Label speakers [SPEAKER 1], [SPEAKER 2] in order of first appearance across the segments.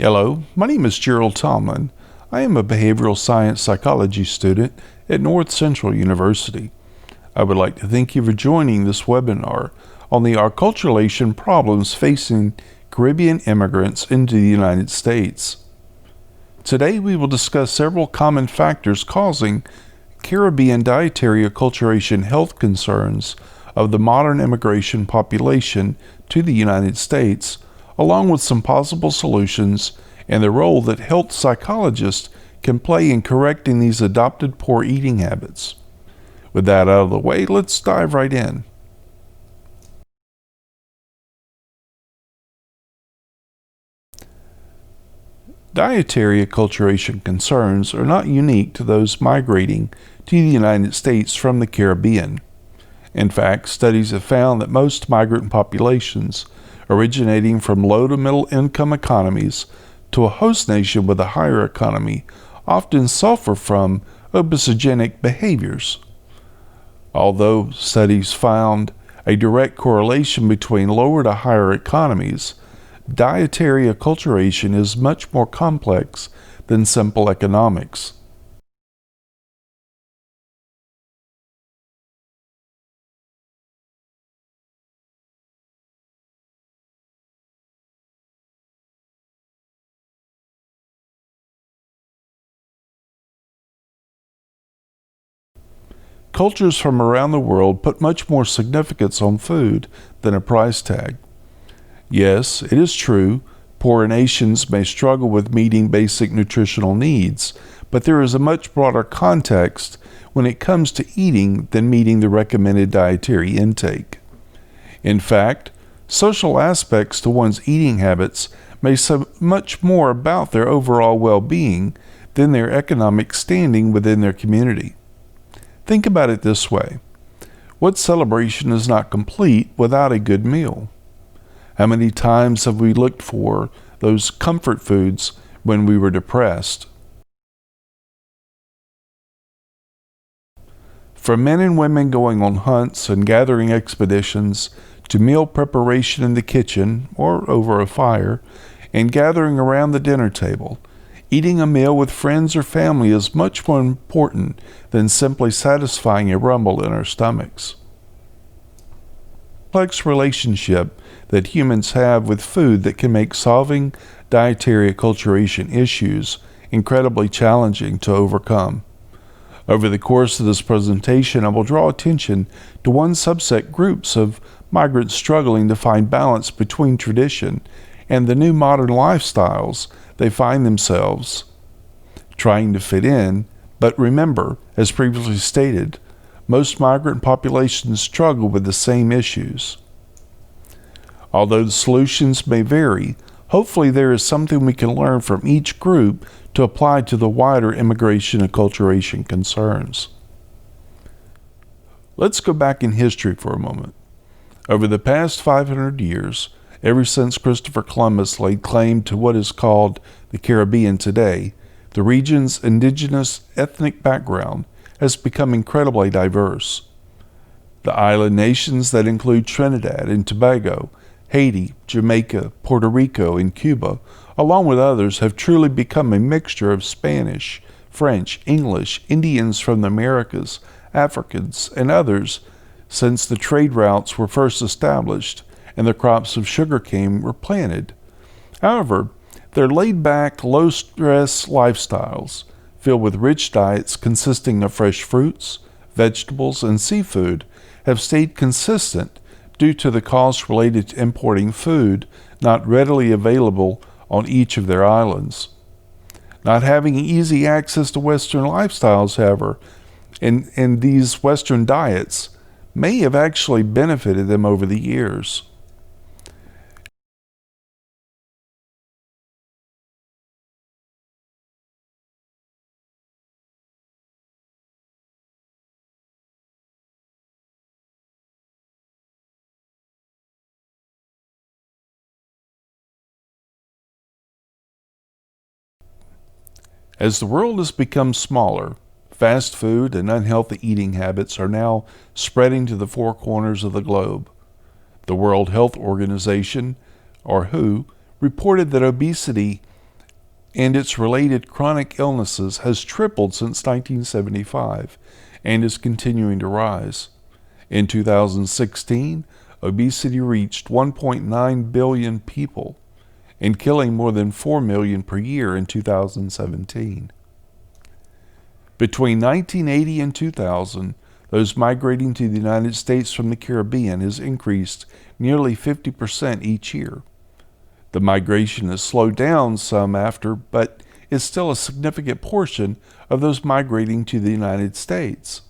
[SPEAKER 1] Hello, my name is Gerald Tomlin. I am a behavioral science psychology student at North Central University. I would like to thank you for joining this webinar on the acculturation problems facing Caribbean immigrants into the United States. Today we will discuss several common factors causing Caribbean dietary acculturation health concerns of the modern immigration population to the United States, along with some possible solutions and the role that health psychologists can play in correcting these adopted poor eating habits. With that out of the way, let's dive right in. Dietary acculturation concerns are not unique to those migrating to the United States from the Caribbean. In fact, studies have found that most migrant populations originating from low to middle income economies to a host nation with a higher economy often suffer from obesogenic behaviors. Although studies found a direct correlation between lower to higher economies, dietary acculturation is much more complex than simple economics. Cultures from around the world put much more significance on food than a price tag. Yes, it is true, poorer nations may struggle with meeting basic nutritional needs, but there is a much broader context when it comes to eating than meeting the recommended dietary intake. In fact, social aspects to one's eating habits may say much more about their overall well-being than their economic standing within their community. Think about it this way. What celebration is not complete without a good meal? How many times have we looked for those comfort foods when we were depressed? From men and women going on hunts and gathering expeditions to meal preparation in the kitchen or over a fire and gathering around the dinner table, eating a meal with friends or family is much more important than simply satisfying a rumble in our stomachs. Complex relationship that humans have with food that can make solving dietary acculturation issues incredibly challenging to overcome. Over the course of this presentation, I will draw attention to one subset groups of migrants struggling to find balance between tradition and the new modern lifestyles they find themselves trying to fit in. But remember, as previously stated, most migrant populations struggle with the same issues. Although the solutions may vary, hopefully there is something we can learn from each group to apply to the wider immigration acculturation concerns. Let's go back in history for a moment. Over the past 500 years, ever since Christopher Columbus laid claim to what is called the Caribbean today, the region's indigenous ethnic background has become incredibly diverse. The island nations that include Trinidad and Tobago, Haiti, Jamaica, Puerto Rico, and Cuba, along with others, have truly become a mixture of Spanish, French, English, Indians from the Americas, Africans, and others since the trade routes were first established and the crops of sugarcane were planted. However, their laid-back, low-stress lifestyles, filled with rich diets consisting of fresh fruits, vegetables, and seafood, have stayed consistent due to the costs related to importing food not readily available on each of their islands. Not having easy access to Western lifestyles, however, and these Western diets may have actually benefited them over the years. As the world has become smaller, fast food and unhealthy eating habits are now spreading to the four corners of the globe. The World Health Organization, or WHO, reported that obesity and its related chronic illnesses has tripled since 1975 and is continuing to rise. In 2016, obesity reached 1.9 billion people and killing more than 4 million per year in 2017. Between 1980 and 2000, those migrating to the United States from the Caribbean has increased nearly 50% each year. The migration has slowed down some after, but is still a significant portion of those migrating to the United States.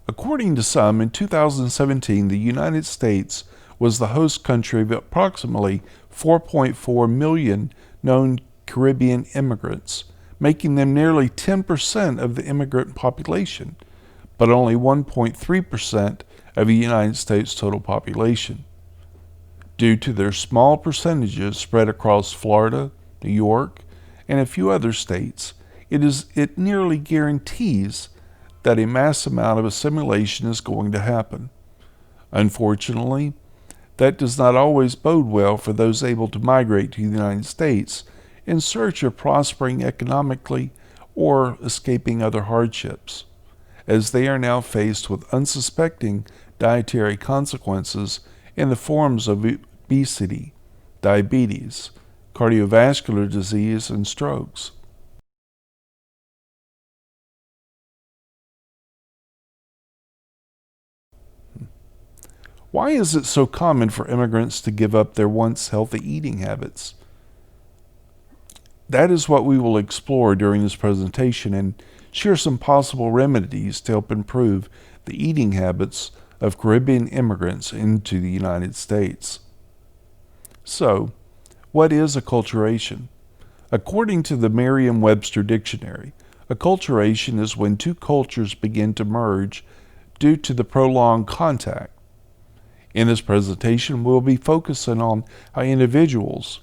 [SPEAKER 1] According to some, in 2017, the United States was the host country of approximately 4.4 million known Caribbean immigrants, making them nearly 10% of the immigrant population, but only 1.3% of the United States total population. Due to their small percentages spread across Florida, New York, and a few other states, it nearly guarantees that a mass amount of assimilation is going to happen. Unfortunately, that does not always bode well for those able to migrate to the United States in search of prospering economically or escaping other hardships, as they are now faced with unsuspecting dietary consequences in the forms of obesity, diabetes, cardiovascular disease, and strokes. Why is it so common for immigrants to give up their once healthy eating habits? That is what we will explore during this presentation and share some possible remedies to help improve the eating habits of Caribbean immigrants into the United States. So, what is acculturation? According to the Merriam-Webster Dictionary, acculturation is when two cultures begin to merge due to the prolonged contact. In this presentation, we'll be focusing on how individuals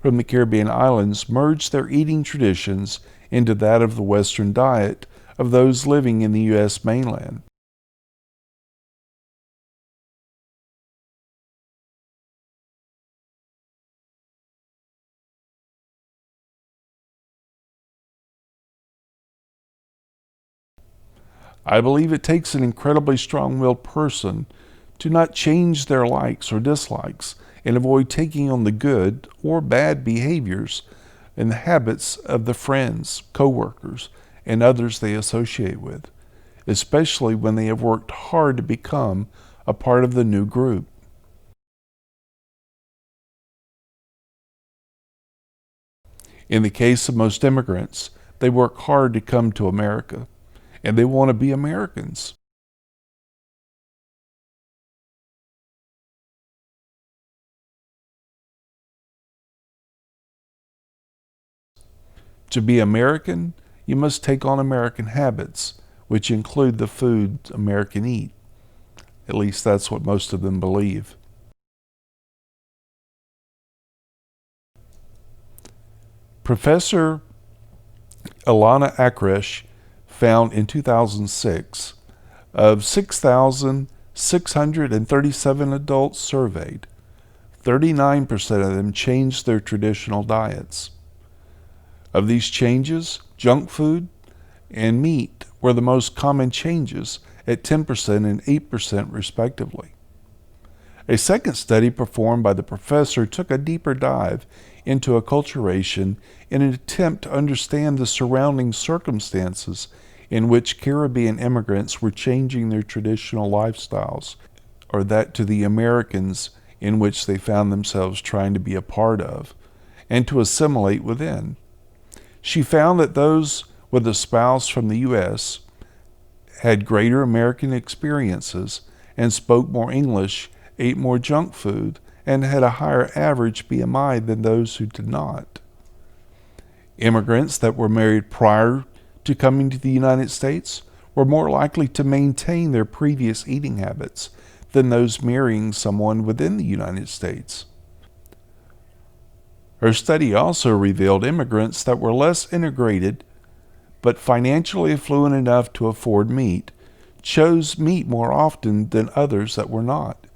[SPEAKER 1] from the Caribbean islands merge their eating traditions into that of the Western diet of those living in the U.S. mainland. I believe it takes an incredibly strong-willed person to not change their likes or dislikes and avoid taking on the good or bad behaviors and the habits of the friends, coworkers, and others they associate with, especially when they have worked hard to become a part of the new group. In the case of most immigrants, they work hard to come to America, and they want to be Americans. To be American, you must take on American habits, which include the food Americans eat. At least that's what most of them believe. Professor Ilana Akresh found in 2006, of 6,637 adults surveyed, 39% of them changed their traditional diets. Of these changes, junk food and meat were the most common changes at 10% and 8% respectively. A second study performed by the professor took a deeper dive into acculturation in an attempt to understand the surrounding circumstances in which Caribbean immigrants were changing their traditional lifestyles, or that to the Americans in which they found themselves trying to be a part of, and to assimilate within. She found that those with a spouse from the U.S. had greater American experiences and spoke more English, ate more junk food, and had a higher average BMI than those who did not. Immigrants that were married prior to coming to the United States were more likely to maintain their previous eating habits than those marrying someone within the United States. Her study also revealed immigrants that were less integrated but financially affluent enough to afford meat chose meat more often than others that were not.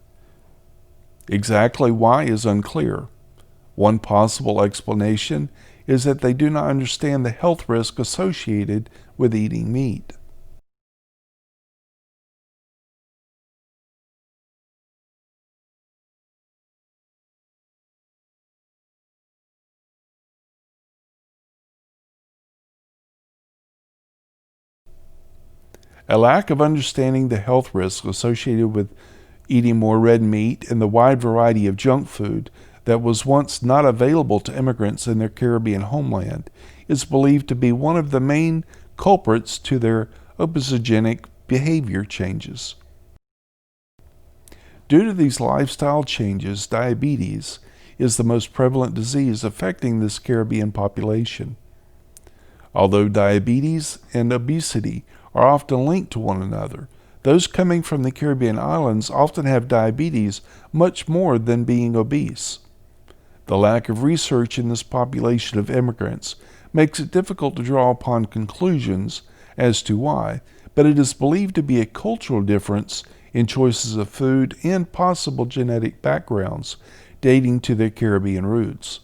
[SPEAKER 1] Exactly why is unclear, One possible explanation is that they do not understand the health risk associated with eating meat. A lack of understanding the health risks associated with eating more red meat and the wide variety of junk food that was once not available to immigrants in their Caribbean homeland is believed to be one of the main culprits to their obesogenic behavior changes. Due to these lifestyle changes, diabetes is the most prevalent disease affecting this Caribbean population. Although diabetes and obesity are often linked to one another, those coming from the Caribbean islands often have diabetes much more than being obese. The lack of research in this population of immigrants makes it difficult to draw upon conclusions as to why, but it is believed to be a cultural difference in choices of food and possible genetic backgrounds dating to their Caribbean roots.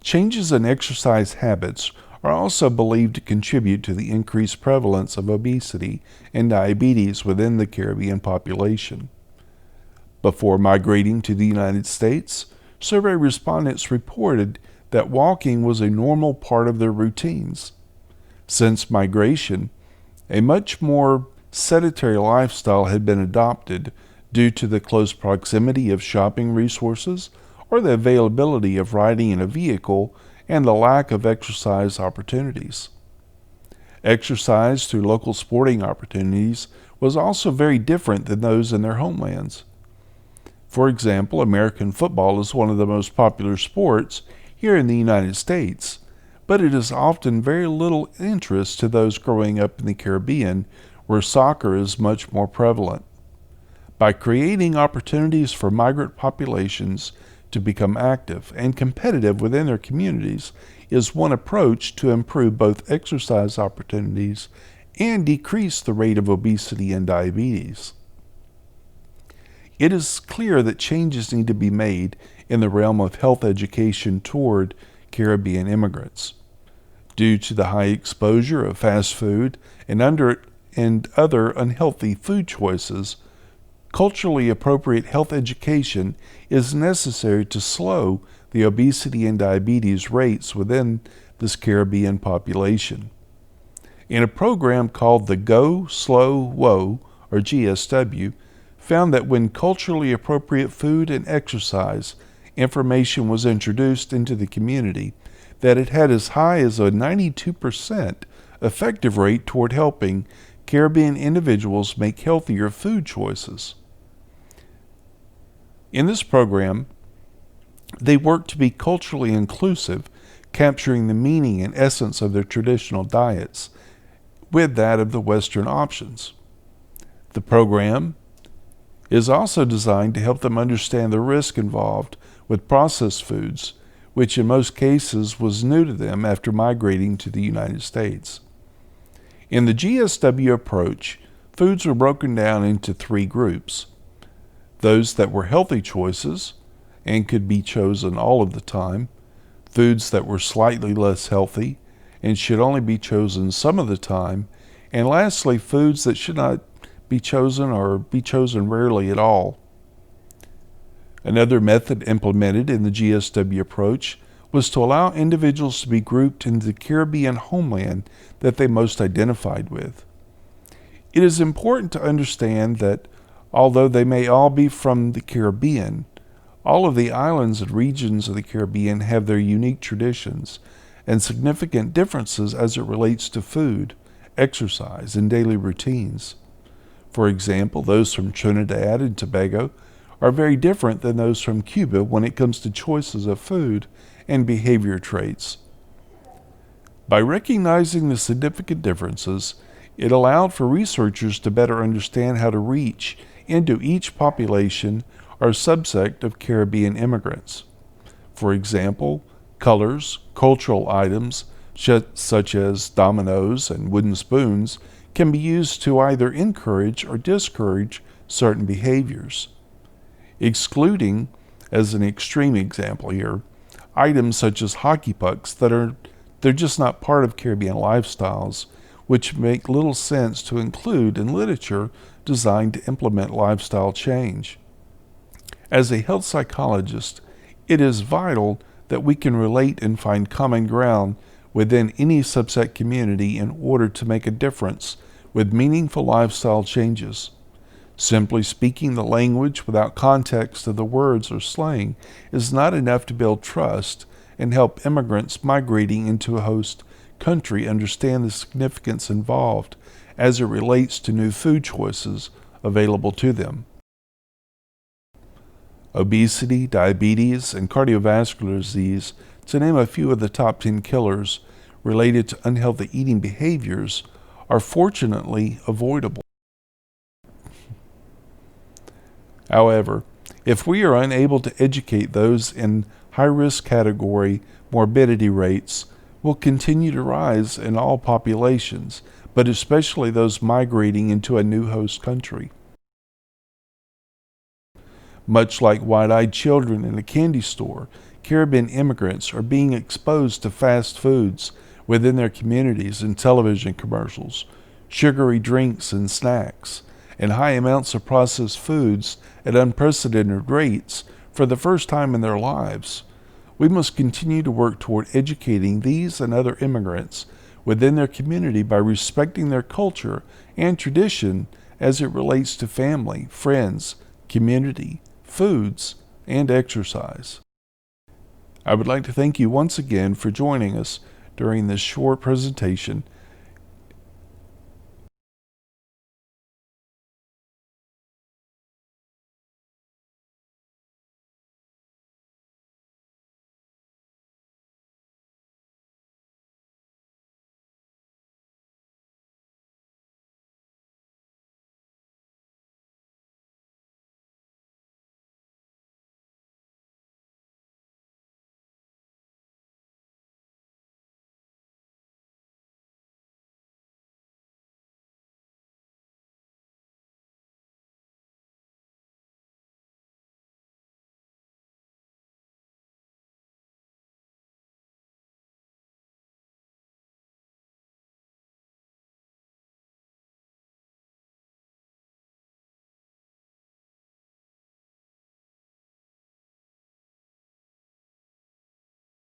[SPEAKER 1] Changes in exercise habits are also believed to contribute to the increased prevalence of obesity and diabetes within the Caribbean population. Before migrating to the United States, survey respondents reported that walking was a normal part of their routines. Since migration, a much more sedentary lifestyle had been adopted due to the close proximity of shopping resources or the availability of riding in a vehicle and the lack of exercise opportunities. Exercise through local sporting opportunities was also very different than those in their homelands. For example, American football is one of the most popular sports here in the United States, but it is often very little interest to those growing up in the Caribbean, where soccer is much more prevalent. By creating opportunities for migrant populations to become active and competitive within their communities is one approach to improve both exercise opportunities and decrease the rate of obesity and diabetes. It is clear that changes need to be made in the realm of health education toward Caribbean immigrants. Due to the high exposure of fast food and other unhealthy food choices, culturally appropriate health education is necessary to slow the obesity and diabetes rates within this Caribbean population. In a program called the Go, Slow, Whoa, or GSW, found that when culturally appropriate food and exercise information was introduced into the community, that it had as high as a 92% effective rate toward helping Caribbean individuals make healthier food choices. In this program, they work to be culturally inclusive, capturing the meaning and essence of their traditional diets with that of the Western options. The program is also designed to help them understand the risk involved with processed foods, which in most cases was new to them after migrating to the United States. In the GSW approach, foods were broken down into three groups: those that were healthy choices and could be chosen all of the time, foods that were slightly less healthy and should only be chosen some of the time, and lastly, foods that should not be chosen or be chosen rarely at all. Another method implemented in the GSW approach was to allow individuals to be grouped into the Caribbean homeland that they most identified with. It is important to understand that although they may all be from the Caribbean, all of the islands and regions of the Caribbean have their unique traditions and significant differences as it relates to food, exercise, and daily routines. For example, those from Trinidad and Tobago are very different than those from Cuba when it comes to choices of food and behavior traits. By recognizing the significant differences, it allowed for researchers to better understand how to reach into each population or subsect of Caribbean immigrants. For example, colors, cultural items, such as dominoes and wooden spoons, can be used to either encourage or discourage certain behaviors. Excluding, as an extreme example here, items such as hockey pucks they're just not part of Caribbean lifestyles, which make little sense to include in literature designed to implement lifestyle change. As a health psychologist, it is vital that we can relate and find common ground within any subset community in order to make a difference with meaningful lifestyle changes. Simply speaking the language without context of the words or slang is not enough to build trust and help immigrants migrating into a host country understand the significance involved as it relates to new food choices available to them. Obesity, diabetes, and cardiovascular disease, to name a few of the top 10 killers related to unhealthy eating behaviors, are fortunately avoidable. However, if we are unable to educate those in high-risk category, morbidity rates will continue to rise in all populations, but especially those migrating into a new host country. Much like wide-eyed children in a candy store, Caribbean immigrants are being exposed to fast foods within their communities in television commercials, sugary drinks and snacks, and high amounts of processed foods at unprecedented rates for the first time in their lives. We must continue to work toward educating these and other immigrants within their community by respecting their culture and tradition as it relates to family, friends, community, foods, and exercise. I would like to thank you once again for joining us during this short presentation